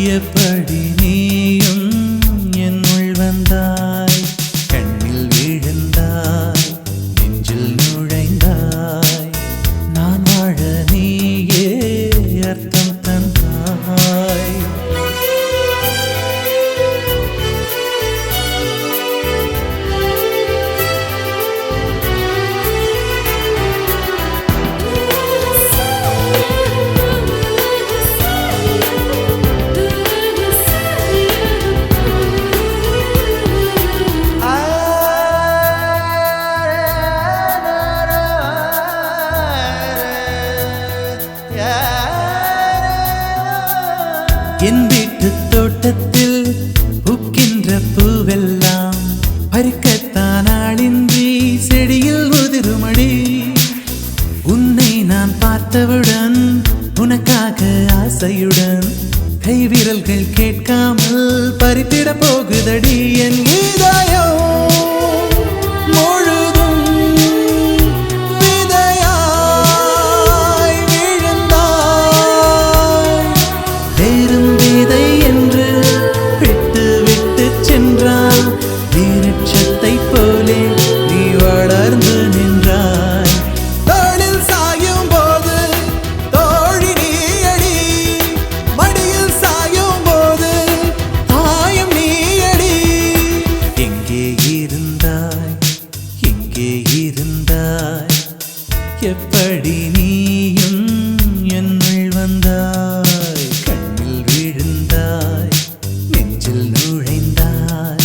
எப்படி நீயும் என்னுள் வந்தாய், கண்ணில் விழுந்தாய், நெஞ்சில் நுழைந்தாய், நான் வாழ நீயே அர்த்தம் தந்தாய். என் வீட்டு தோட்டத்தில் பூக்கின்ற பூவெல்லாம் பறிக்கத்தான் ஆளின்றி செடியில் உதிருமடி. உன்னை நான் பார்த்தவுடன் உனக்காக ஆசையுடன் கைவிரல்கள் கேட்காமல் பறித்திட போகுதடி. என் இதயம் முழுதும் விதையாய் விழுந்தாய். வேறும் விதை என்று விட்டு விட்டு சென்றாய். வீரட்சத்தை போலே நீ வளர்ந்து நின்றாய். தோளில் சாயும் போது தோழி நீயடி, மடியில் சாயும் போது தாயும் நீயடி. எங்கே இருந்தாய், எங்கே இருந்தாய், எப்படி நீயும் என்னுள் வந்தாய், கண்ணில் விழுந்தாய், நெஞ்சில் நுழைந்தாய்,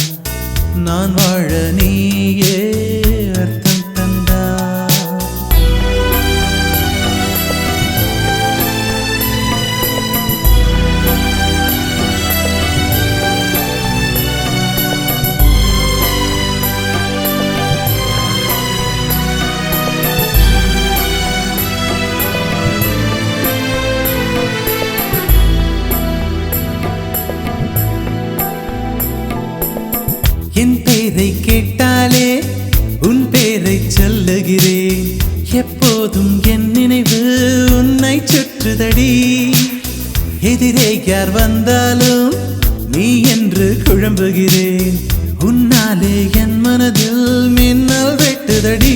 நான் வாழ நீயே அர்த்தம் தந்தாய். என் பேரை கேட்டாலே உன் பேரை சொல்லுகிறேன். எப்போதும் என் நினைவு உன்னை சுற்றுதடி. எதிரே யார் வந்தாலும் நீ என்று குழம்புகிறேன். உன்னாலே என் மனதில் மின்னல் வெட்டுதடி.